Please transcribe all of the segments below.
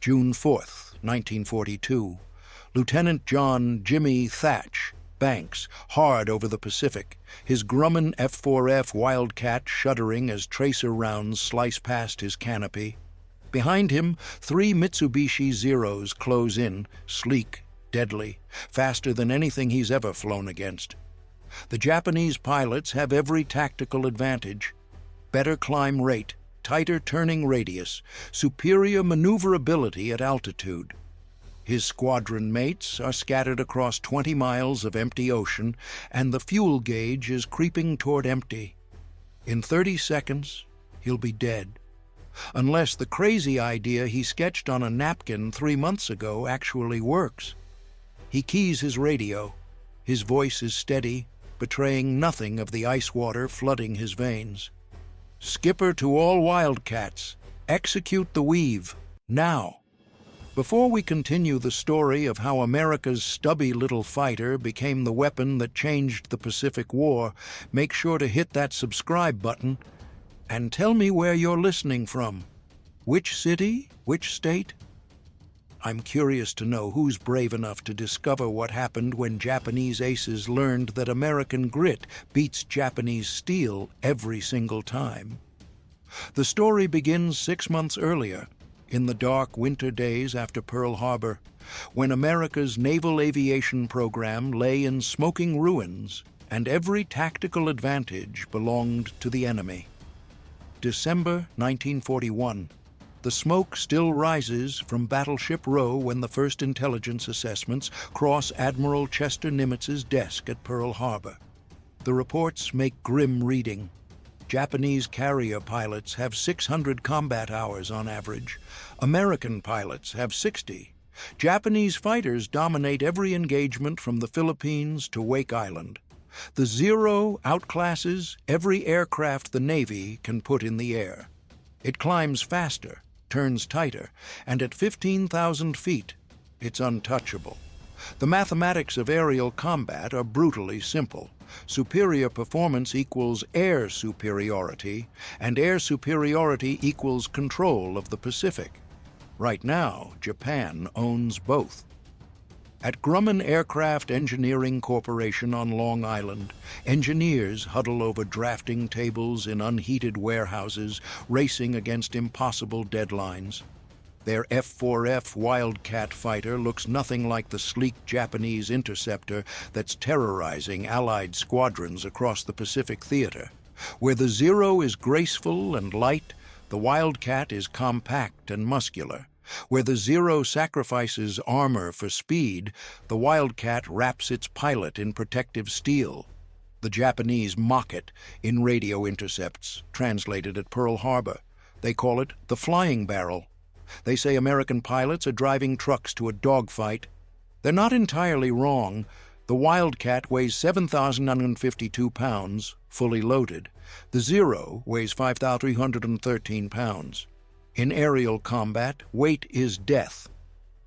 June 4th, 1942. Lieutenant John Jimmy Thatch Banks, hard over the Pacific, his Grumman F-4F Wildcat shuddering as tracer rounds slice past his canopy. Behind him, 3 Mitsubishi Zeros close in, sleek, deadly, faster than anything he's ever flown against. The Japanese pilots have every tactical advantage: better climb rate, tighter turning radius, superior maneuverability at altitude. His squadron mates are scattered across 20 miles of empty ocean, and the fuel gauge is creeping toward empty. In 30 seconds, he'll be dead. Unless the crazy idea he sketched on a napkin 3 months ago actually works. He keys his radio. His voice is steady, betraying nothing of the ice water flooding his veins. "Skipper to all Wildcats, execute the weave, now." Before we continue the story of how America's stubby little fighter became the weapon that changed the Pacific War, make sure to hit that subscribe button and tell me where you're listening from. Which city? Which state? I'm curious to know who's brave enough to discover what happened when Japanese aces learned that American grit beats Japanese steel every single time. The story begins 6 months earlier, in the dark winter days after Pearl Harbor, when America's naval aviation program lay in smoking ruins and every tactical advantage belonged to the enemy. December 1941. The smoke still rises from Battleship Row when the first intelligence assessments cross Admiral Chester Nimitz's desk at Pearl Harbor. The reports make grim reading. Japanese carrier pilots have 600 combat hours on average. American pilots have 60. Japanese fighters dominate every engagement from the Philippines to Wake Island. The Zero outclasses every aircraft the Navy can put in the air. It climbs faster, turns tighter, and at 15,000 feet, it's untouchable. The mathematics of aerial combat are brutally simple. Superior performance equals air superiority, and air superiority equals control of the Pacific. Right now, Japan owns both. At Grumman Aircraft Engineering Corporation on Long Island, engineers huddle over drafting tables in unheated warehouses, racing against impossible deadlines. Their F-4F Wildcat fighter looks nothing like the sleek Japanese interceptor that's terrorizing Allied squadrons across the Pacific theater. Where the Zero is graceful and light, the Wildcat is compact and muscular. Where the Zero sacrifices armor for speed, the Wildcat wraps its pilot in protective steel. The Japanese mock it in radio intercepts, translated at Pearl Harbor. They call it the flying barrel. They say American pilots are driving trucks to a dogfight. They're not entirely wrong. The Wildcat weighs 7,952 pounds, fully loaded. The Zero weighs 5,313 pounds. In aerial combat, weight is death.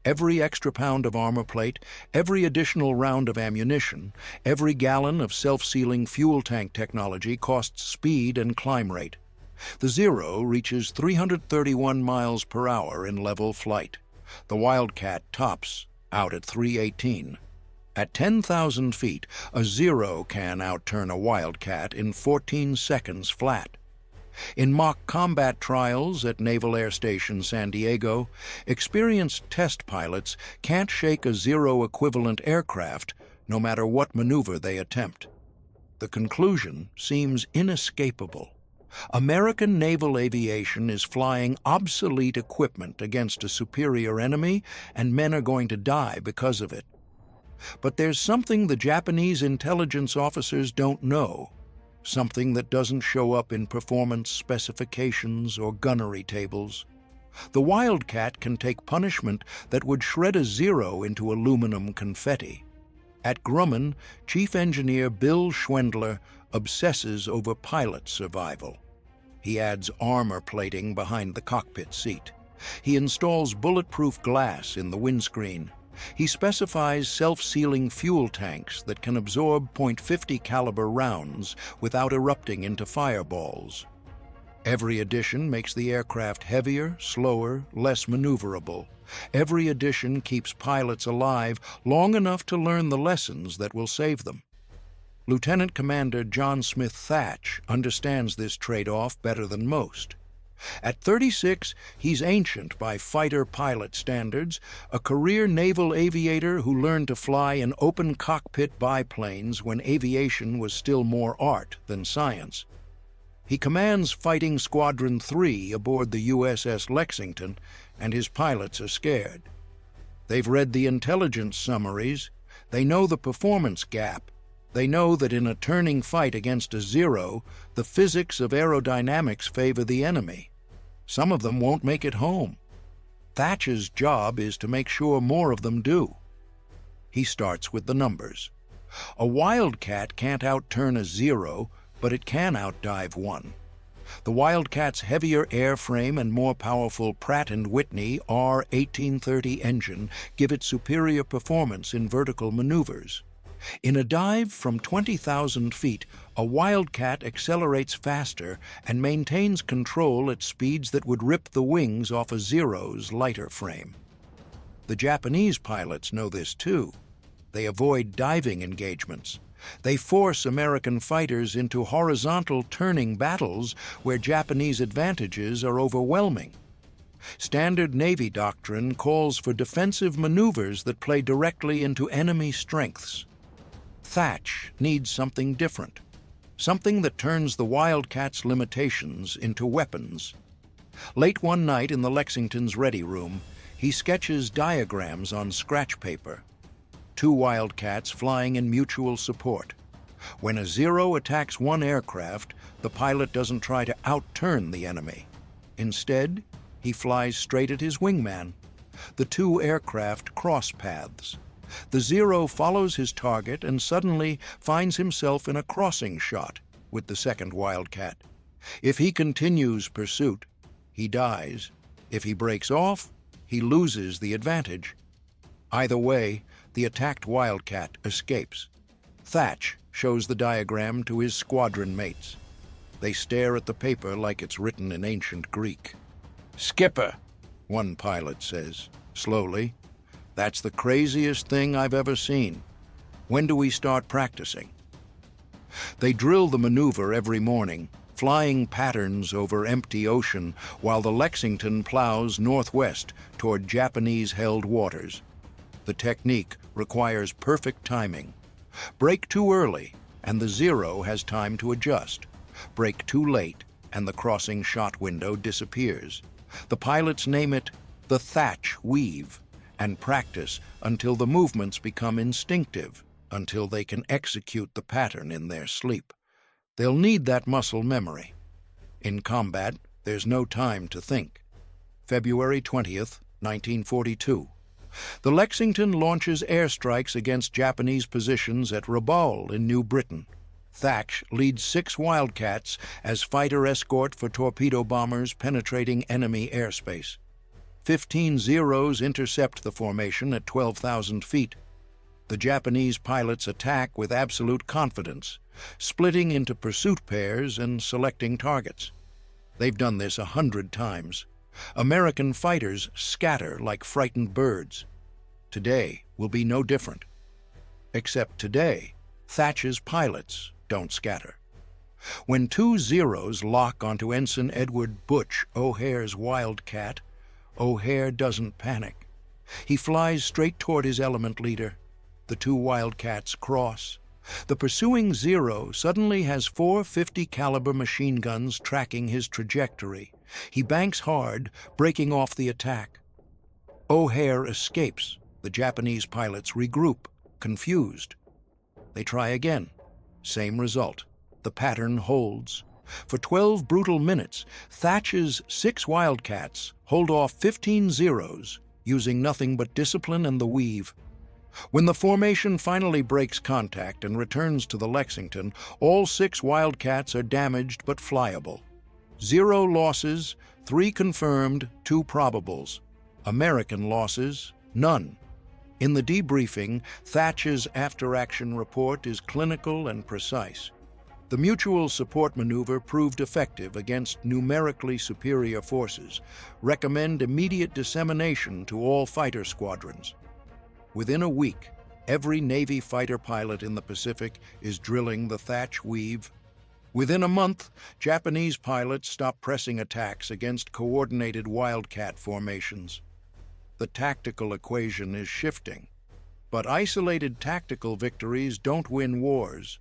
Every extra pound of armor plate, every additional round of ammunition, every gallon of self-sealing fuel tank technology costs speed and climb rate. The Zero reaches 331 miles per hour in level flight. The Wildcat tops out at 318. At 10,000 feet, a Zero can outturn a Wildcat in 14 seconds flat. In mock combat trials at Naval Air Station San Diego, experienced test pilots can't shake a Zero-equivalent aircraft no matter what maneuver they attempt. The conclusion seems inescapable. American naval aviation is flying obsolete equipment against a superior enemy, and men are going to die because of it. But there's something the Japanese intelligence officers don't know, something that doesn't show up in performance specifications or gunnery tables. The Wildcat can take punishment that would shred a Zero into aluminum confetti. At Grumman, Chief Engineer Bill Schwendler obsesses over pilot survival. He adds armor plating behind the cockpit seat. He installs bulletproof glass in the windscreen. He specifies self-sealing fuel tanks that can absorb .50 caliber rounds without erupting into fireballs. Every addition makes the aircraft heavier, slower, less maneuverable. Every addition keeps pilots alive long enough to learn the lessons that will save them. Lieutenant Commander John Smith Thatch understands this trade-off better than most. At 36, he's ancient by fighter pilot standards, a career naval aviator who learned to fly in open cockpit biplanes when aviation was still more art than science. He commands Fighting Squadron 3 aboard the USS Lexington, and his pilots are scared. They've read the intelligence summaries. They know the performance gap. They know that in a turning fight against a Zero, the physics of aerodynamics favor the enemy. Some of them won't make it home. Thatch's job is to make sure more of them do. He starts with the numbers. A Wildcat can't outturn a Zero, but it can outdive one. The Wildcat's heavier airframe and more powerful Pratt & Whitney R1830 engine give it superior performance in vertical maneuvers. In a dive from 20,000 feet, a Wildcat accelerates faster and maintains control at speeds that would rip the wings off a Zero's lighter frame. The Japanese pilots know this too. They avoid diving engagements. They force American fighters into horizontal turning battles where Japanese advantages are overwhelming. Standard Navy doctrine calls for defensive maneuvers that play directly into enemy strengths. Thatch needs something different, something that turns the Wildcat's limitations into weapons. Late one night in the Lexington's ready room, he sketches diagrams on scratch paper. Two Wildcats flying in mutual support. When a Zero attacks one aircraft, the pilot doesn't try to outturn the enemy. Instead, he flies straight at his wingman. The two aircraft cross paths. The Zero follows his target and suddenly finds himself in a crossing shot with the second Wildcat. If he continues pursuit, he dies. If he breaks off, he loses the advantage. Either way, the attacked Wildcat escapes. Thatch shows the diagram to his squadron mates. They stare at the paper like it's written in ancient Greek. "Skipper," one pilot says, slowly, "that's the craziest thing I've ever seen. When do we start practicing?" They drill the maneuver every morning, flying patterns over empty ocean while the Lexington plows northwest toward Japanese-held waters. The technique requires perfect timing. Break too early, and the Zero has time to adjust. Break too late, and the crossing shot window disappears. The pilots name it the Thatch Weave, and practice until the movements become instinctive, until they can execute the pattern in their sleep. They'll need that muscle memory. In combat, there's no time to think. February 20th, 1942. The Lexington launches airstrikes against Japanese positions at Rabaul in New Britain. Thatch leads 6 Wildcats as fighter escort for torpedo bombers penetrating enemy airspace. 15 Zeros intercept the formation at 12,000 feet. The Japanese pilots attack with absolute confidence, splitting into pursuit pairs and selecting targets. They've done this 100 times. American fighters scatter like frightened birds. Today will be no different. Except today, Thatch's pilots don't scatter. When 2 Zeros lock onto Ensign Edward Butch O'Hare's Wildcat, O'Hare doesn't panic. He flies straight toward his element leader. The 2 Wildcats cross. The pursuing Zero suddenly has 4 .50 caliber machine guns tracking his trajectory. He banks hard, breaking off the attack. O'Hare escapes. The Japanese pilots regroup, confused. They try again. Same result. The pattern holds. For 12 brutal minutes, Thatch's 6 Wildcats hold off 15 Zeros, using nothing but discipline and the weave. When the formation finally breaks contact and returns to the Lexington, all 6 Wildcats are damaged but flyable. 0 losses, 3 confirmed, 2 probables. American losses, none. In the debriefing, Thatch's after-action report is clinical and precise. The mutual support maneuver proved effective against numerically superior forces. Recommend immediate dissemination to all fighter squadrons. Within a week, every Navy fighter pilot in the Pacific is drilling the Thatch weave. Within a month, Japanese pilots stopped pressing attacks against coordinated Wildcat formations. The tactical equation is shifting. But isolated tactical victories don't win wars.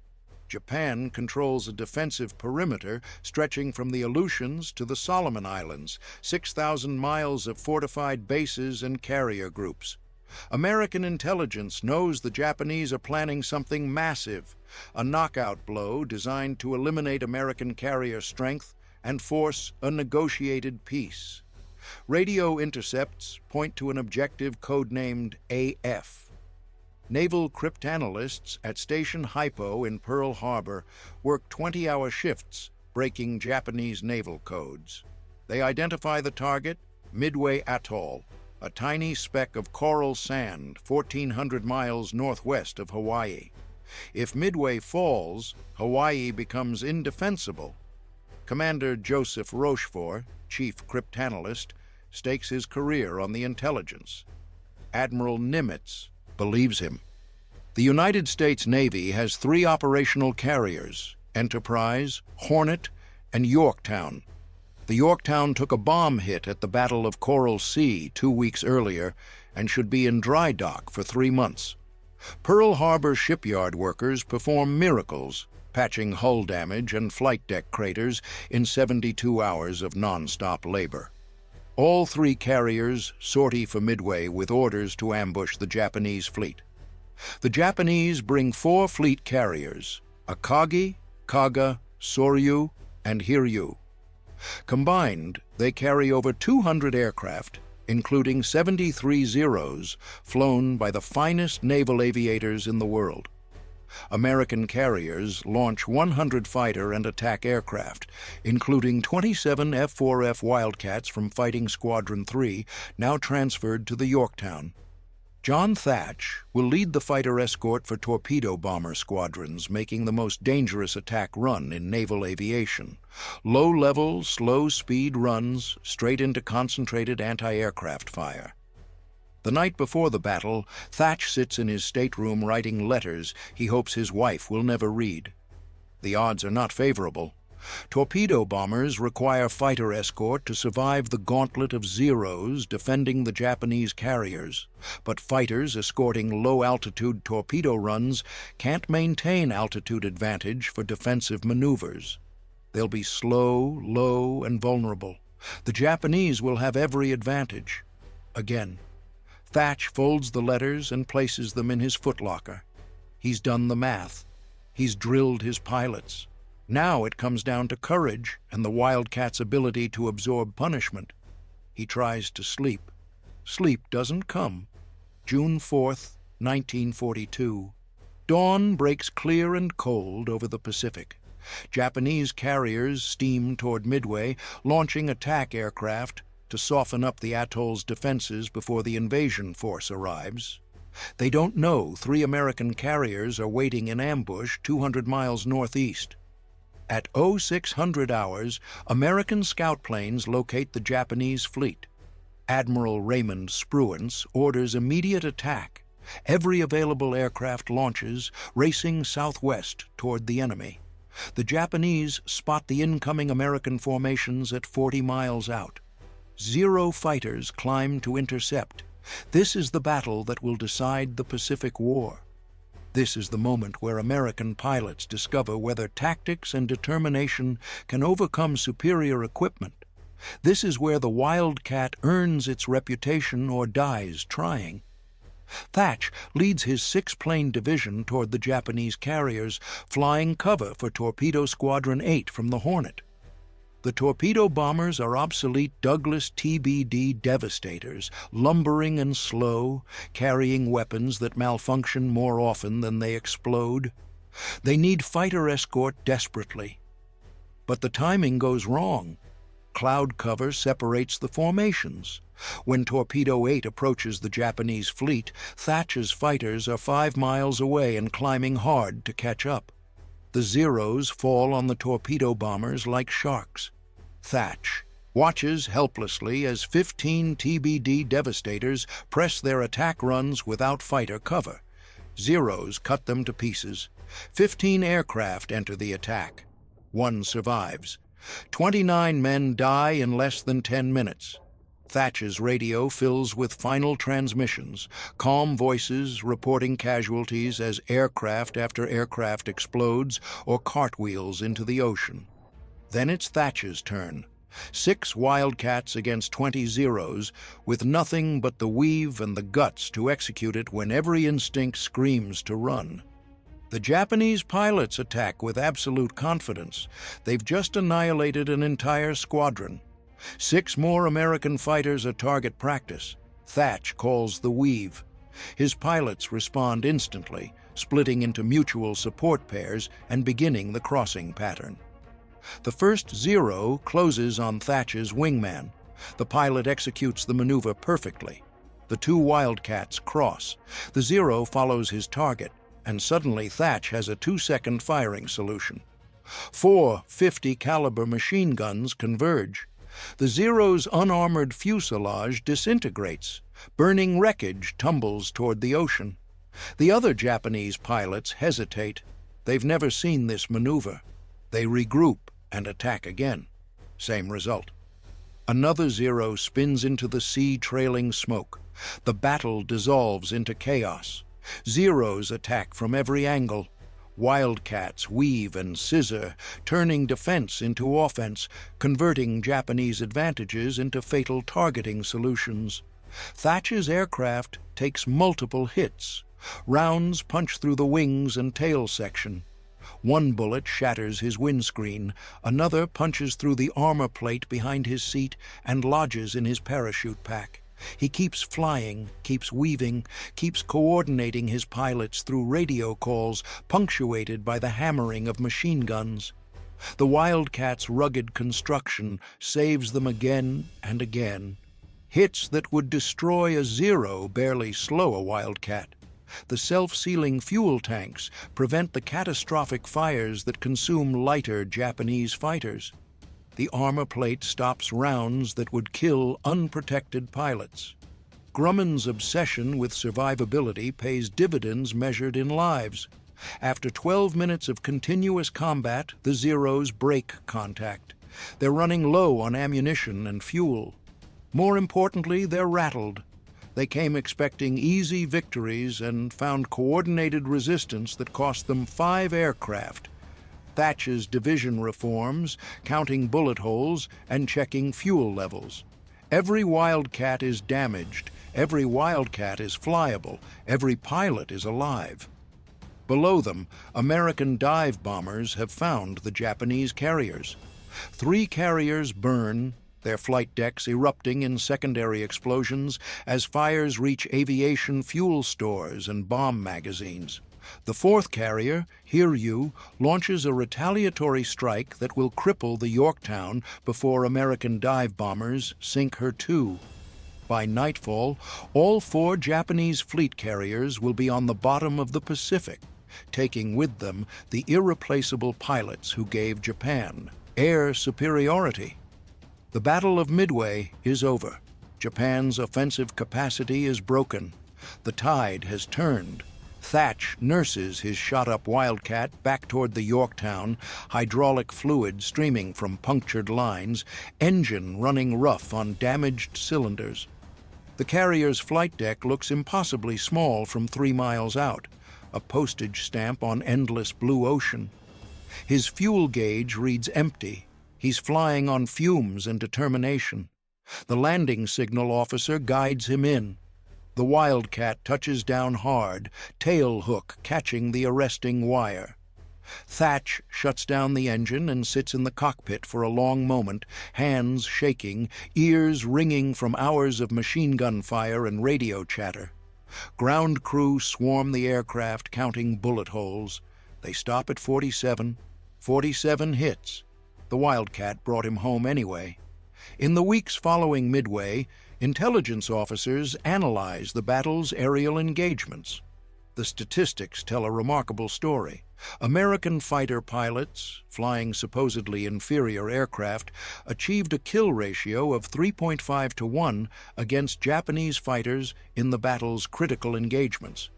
Japan controls a defensive perimeter stretching from the Aleutians to the Solomon Islands, 6,000 miles of fortified bases and carrier groups. American intelligence knows the Japanese are planning something massive, a knockout blow designed to eliminate American carrier strength and force a negotiated peace. Radio intercepts point to an objective codenamed AF. Naval cryptanalysts at Station Hypo in Pearl Harbor work 20-hour shifts, breaking Japanese naval codes. They identify the target, Midway Atoll, a tiny speck of coral sand 1,400 miles northwest of Hawaii. If Midway falls, Hawaii becomes indefensible. Commander Joseph Rochefort, chief cryptanalyst, stakes his career on the intelligence. Admiral Nimitz believes him. The United States Navy has 3 operational carriers, Enterprise, Hornet, and Yorktown. The Yorktown took a bomb hit at the Battle of Coral Sea 2 weeks earlier and should be in dry dock for 3 months. Pearl Harbor shipyard workers perform miracles, patching hull damage and flight deck craters in 72 hours of non-stop labor. All 3 carriers sortie for Midway with orders to ambush the Japanese fleet. The Japanese bring 4 fleet carriers, Akagi, Kaga, Soryu, and Hiryu. Combined, they carry over 200 aircraft, including 73 Zeros flown by the finest naval aviators in the world. American carriers launch 100 fighter and attack aircraft, including 27 F-4F Wildcats from Fighting Squadron 3, now transferred to the Yorktown. John Thatch will lead the fighter escort for torpedo bomber squadrons, making the most dangerous attack run in naval aviation. Low-level, slow-speed runs straight into concentrated anti-aircraft fire. The night before the battle, Thatch sits in his stateroom writing letters he hopes his wife will never read. The odds are not favorable. Torpedo bombers require fighter escort to survive the gauntlet of Zeros defending the Japanese carriers, but fighters escorting low-altitude torpedo runs can't maintain altitude advantage for defensive maneuvers. They'll be slow, low, and vulnerable. The Japanese will have every advantage. Again, Thatch folds the letters and places them in his footlocker. He's done the math. He's drilled his pilots. Now it comes down to courage and the Wildcat's ability to absorb punishment. He tries to sleep. Sleep doesn't come. June 4th, 1942. Dawn breaks clear and cold over the Pacific. Japanese carriers steam toward Midway, launching attack aircraft to soften up the atoll's defenses before the invasion force arrives. They don't know 3 American carriers are waiting in ambush 200 miles northeast. At 0600 hours, American scout planes locate the Japanese fleet. Admiral Raymond Spruance orders immediate attack. Every available aircraft launches, racing southwest toward the enemy. The Japanese spot the incoming American formations at 40 miles out. Zero fighters climb to intercept. This is the battle that will decide the Pacific War. This is the moment where American pilots discover whether tactics and determination can overcome superior equipment. This is where the Wildcat earns its reputation or dies trying. Thatch leads his 6-plane division toward the Japanese carriers, flying cover for Torpedo Squadron 8 from the Hornet. The torpedo bombers are obsolete Douglas TBD Devastators, lumbering and slow, carrying weapons that malfunction more often than they explode. They need fighter escort desperately. But the timing goes wrong. Cloud cover separates the formations. When Torpedo 8 approaches the Japanese fleet, Thatch's fighters are 5 miles away and climbing hard to catch up. The Zeros fall on the torpedo bombers like sharks. Thatch watches helplessly as 15 TBD Devastators press their attack runs without fighter cover. Zeros cut them to pieces. 15 aircraft enter the attack. One survives. 29 men die in less than 10 minutes. Thatch's radio fills with final transmissions, calm voices reporting casualties as aircraft after aircraft explodes or cartwheels into the ocean. Then it's Thatch's turn. 6 Wildcats against 20 Zeros, with nothing but the weave and the guts to execute it when every instinct screams to run. The Japanese pilots attack with absolute confidence. They've just annihilated an entire squadron. 6 more American fighters are target practice. Thatch calls the weave. His pilots respond instantly, splitting into mutual support pairs and beginning the crossing pattern. The first Zero closes on Thatch's wingman. The pilot executes the maneuver perfectly. The 2 Wildcats cross. The Zero follows his target, and suddenly Thatch has a 2-second firing solution. 4 50 caliber machine guns converge. The Zero's unarmored fuselage disintegrates. Burning wreckage tumbles toward the ocean. The other Japanese pilots hesitate. They've never seen this maneuver. They regroup and attack again. Same result. Another Zero spins into the sea trailing smoke. The battle dissolves into chaos. Zeros attack from every angle. Wildcats weave and scissor, turning defense into offense, converting Japanese advantages into fatal targeting solutions. Thatch's aircraft takes multiple hits. Rounds punch through the wings and tail section. One bullet shatters his windscreen. Another punches through the armor plate behind his seat and lodges in his parachute pack. He keeps flying, keeps weaving, keeps coordinating his pilots through radio calls punctuated by the hammering of machine guns. The Wildcat's rugged construction saves them again and again. Hits that would destroy a Zero barely slow a Wildcat. The self-sealing fuel tanks prevent the catastrophic fires that consume lighter Japanese fighters. The armor plate stops rounds that would kill unprotected pilots. Grumman's obsession with survivability pays dividends measured in lives. After 12 minutes of continuous combat, the Zeros break contact. They're running low on ammunition and fuel. More importantly, they're rattled. They came expecting easy victories and found coordinated resistance that cost them 5 aircraft. Thatch's division reforms, counting bullet holes and checking fuel levels. Every Wildcat is damaged, every Wildcat is flyable, every pilot is alive. Below them, American dive bombers have found the Japanese carriers. 3 carriers burn, their flight decks erupting in secondary explosions as fires reach aviation fuel stores and bomb magazines. The 4th carrier, Hiryu, launches a retaliatory strike that will cripple the Yorktown before American dive bombers sink her too. By nightfall, all 4 Japanese fleet carriers will be on the bottom of the Pacific, taking with them the irreplaceable pilots who gave Japan air superiority. The Battle of Midway is over. Japan's offensive capacity is broken. The tide has turned. Thatch nurses his shot-up Wildcat back toward the Yorktown, hydraulic fluid streaming from punctured lines, engine running rough on damaged cylinders. The carrier's flight deck looks impossibly small from 3 miles out, a postage stamp on endless blue ocean. His fuel gauge reads empty. He's flying on fumes and determination. The landing signal officer guides him in. The Wildcat touches down hard, tail hook catching the arresting wire. Thatch shuts down the engine and sits in the cockpit for a long moment, hands shaking, ears ringing from hours of machine gun fire and radio chatter. Ground crew swarm the aircraft, counting bullet holes. They stop at 47. 47 hits. The Wildcat brought him home anyway. In the weeks following Midway, intelligence officers analyze the battle's aerial engagements. The statistics tell a remarkable story. American fighter pilots, flying supposedly inferior aircraft, achieved a kill ratio of 3.5 to 1 against Japanese fighters in the battle's critical engagements.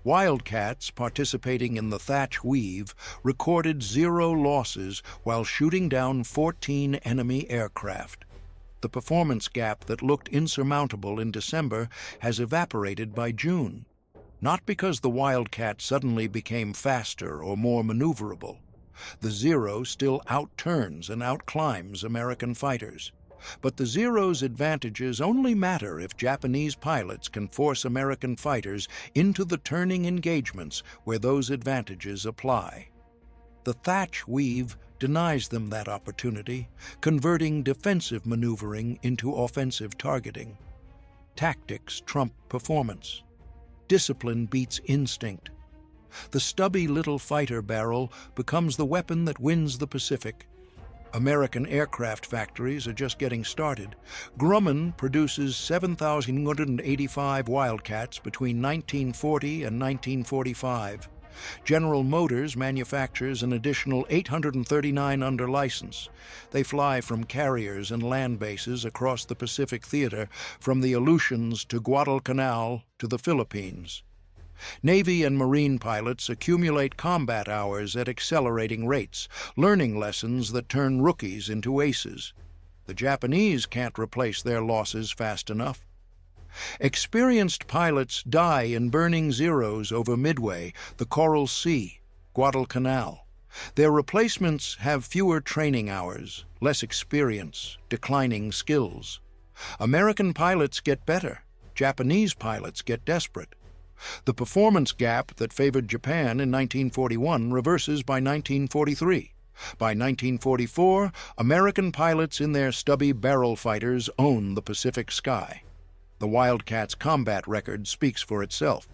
Wildcats participating in the WWII recorded 0 losses while shooting down 14 enemy aircraft. The performance gap that looked insurmountable in December has evaporated by June. Not because the Wildcat suddenly became faster or more maneuverable. The Zero still outturns and outclimbs American fighters. But the Zero's advantages only matter if Japanese pilots can force American fighters into the turning engagements where those advantages apply. The WWII denies them that opportunity, converting defensive maneuvering into offensive targeting. Tactics trump performance. Discipline beats instinct. The stubby little fighter barrel becomes the weapon that wins the Pacific. American aircraft factories are just getting started. Grumman produces 7,185 Wildcats between 1940 and 1945. General Motors manufactures an additional 839 under license. They fly from carriers and land bases across the Pacific Theater, from the Aleutians to Guadalcanal to the Philippines. Navy and Marine pilots accumulate combat hours at accelerating rates, learning lessons that turn rookies into aces. The Japanese can't replace their losses fast enough. Experienced pilots die in burning Zeros over Midway, the Coral Sea, Guadalcanal. Their replacements have fewer training hours, less experience, declining skills. American pilots get better. Japanese pilots get desperate. The performance gap that favored Japan in 1941 reverses by 1943. By 1944, American pilots in their stubby barrel fighters own the Pacific sky. The Wildcat's combat record speaks for itself.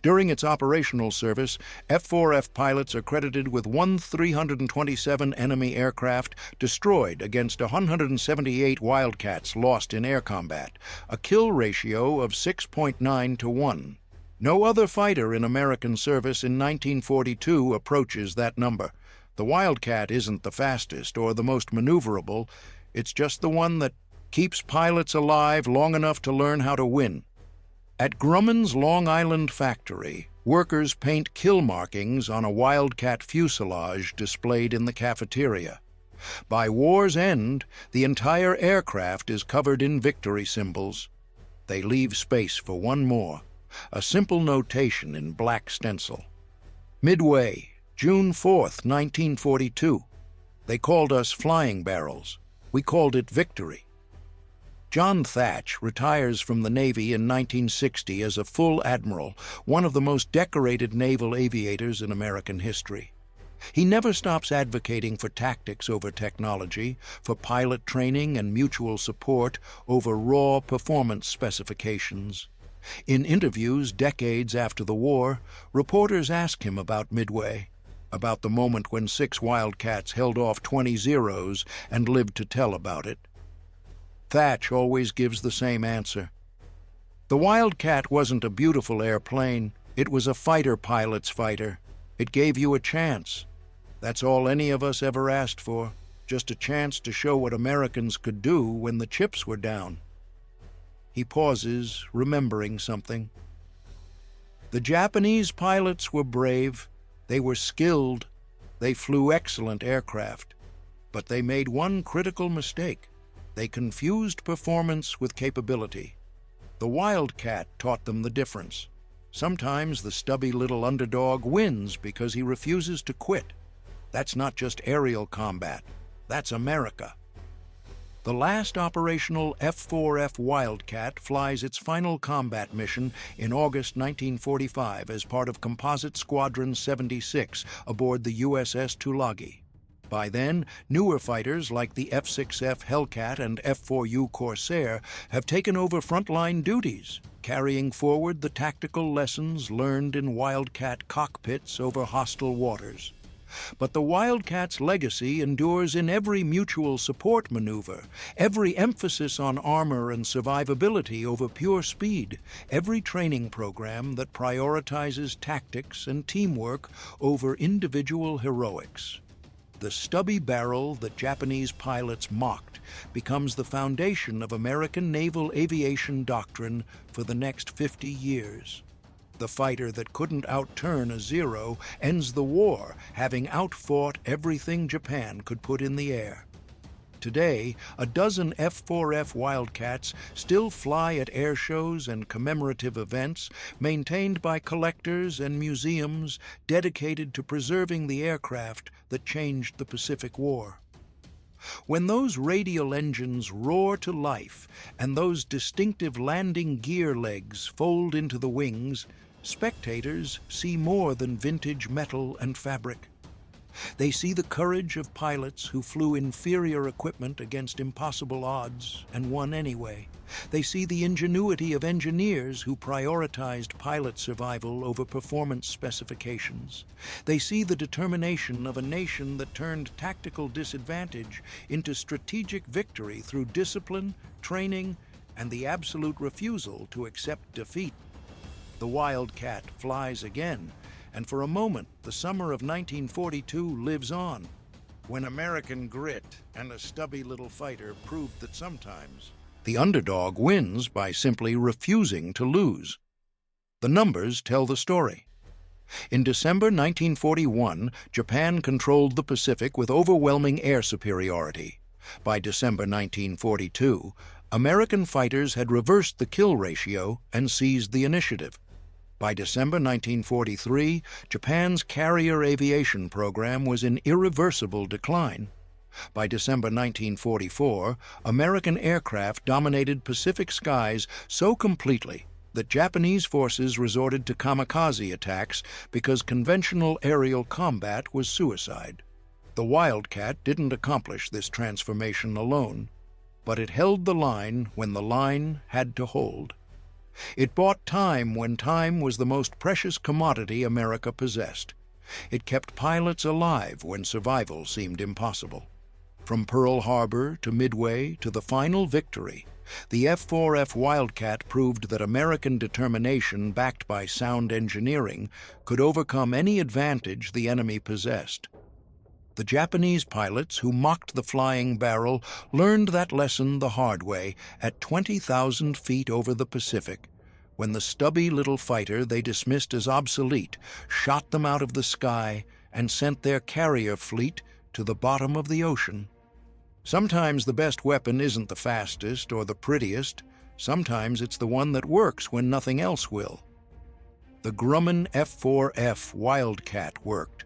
During its operational service, F-4F pilots are credited with 327 enemy aircraft destroyed against 178 Wildcats lost in air combat, a kill ratio of 6.9 to 1. No other fighter in American service in 1942 approaches that number. The Wildcat isn't the fastest or the most maneuverable, it's just the one that keeps pilots alive long enough to learn how to win. At Grumman's Long Island factory, workers paint kill markings on a Wildcat fuselage displayed in the cafeteria. By war's end, the entire aircraft is covered in victory symbols. They leave space for one more, a simple notation in black stencil. Midway, June 4th, 1942. They called us flying barrels. We called it victory. John Thatch retires from the Navy in 1960 as a full admiral, one of the most decorated naval aviators in American history. He never stops advocating for tactics over technology, for pilot training and mutual support over raw performance specifications. In interviews decades after the war, reporters ask him about Midway, about the moment when 6 Wildcats held off 20 Zeros and lived to tell about it. Thatch always gives the same answer. The Wildcat wasn't a beautiful airplane, it was a fighter pilot's fighter. It gave you a chance. That's all any of us ever asked for, just a chance to show what Americans could do when the chips were down. He pauses, remembering something. The Japanese pilots were brave, they were skilled, they flew excellent aircraft. But they made one critical mistake. They confused performance with capability. The Wildcat taught them the difference. Sometimes the stubby little underdog wins because he refuses to quit. That's not just aerial combat. That's America. The last operational F-4F Wildcat flies its final combat mission in August 1945 as part of Composite Squadron 76 aboard the USS Tulagi. By then, newer fighters like the F-6F Hellcat and F-4U Corsair have taken over frontline duties, carrying forward the tactical lessons learned in Wildcat cockpits over hostile waters. But the Wildcat's legacy endures in every mutual support maneuver, every emphasis on armor and survivability over pure speed, every training program that prioritizes tactics and teamwork over individual heroics. The stubby barrel that Japanese pilots mocked becomes the foundation of American naval aviation doctrine for the next 50 years. The fighter that couldn't outturn a Zero ends the war, having outfought everything Japan could put in the air. Today, a dozen F-4F Wildcats still fly at air shows and commemorative events maintained by collectors and museums dedicated to preserving the aircraft that changed the Pacific War. When those radial engines roar to life and those distinctive landing gear legs fold into the wings, spectators see more than vintage metal and fabric. They see the courage of pilots who flew inferior equipment against impossible odds and won anyway. They see the ingenuity of engineers who prioritized pilot survival over performance specifications. They see the determination of a nation that turned tactical disadvantage into strategic victory through discipline, training, and the absolute refusal to accept defeat. The Wildcat flies again, and for a moment, the summer of 1942 lives on, when American grit and a stubby little fighter proved that sometimes the underdog wins by simply refusing to lose. The numbers tell the story. In December 1941, Japan controlled the Pacific with overwhelming air superiority. By December 1942, American fighters had reversed the kill ratio and seized the initiative. By December 1943, Japan's carrier aviation program was in irreversible decline. By December 1944, American aircraft dominated Pacific skies so completely that Japanese forces resorted to kamikaze attacks because conventional aerial combat was suicide. The Wildcat didn't accomplish this transformation alone, but it held the line when the line had to hold. It bought time when time was the most precious commodity America possessed. It kept pilots alive when survival seemed impossible. From Pearl Harbor to Midway to the final victory, the F-4F Wildcat proved that American determination backed by sound engineering could overcome any advantage the enemy possessed. The Japanese pilots who mocked the flying barrel learned that lesson the hard way at 20,000 feet over the Pacific, when the stubby little fighter they dismissed as obsolete shot them out of the sky and sent their carrier fleet to the bottom of the ocean. Sometimes the best weapon isn't the fastest or the prettiest. Sometimes it's the one that works when nothing else will. The Grumman F-4F Wildcat worked.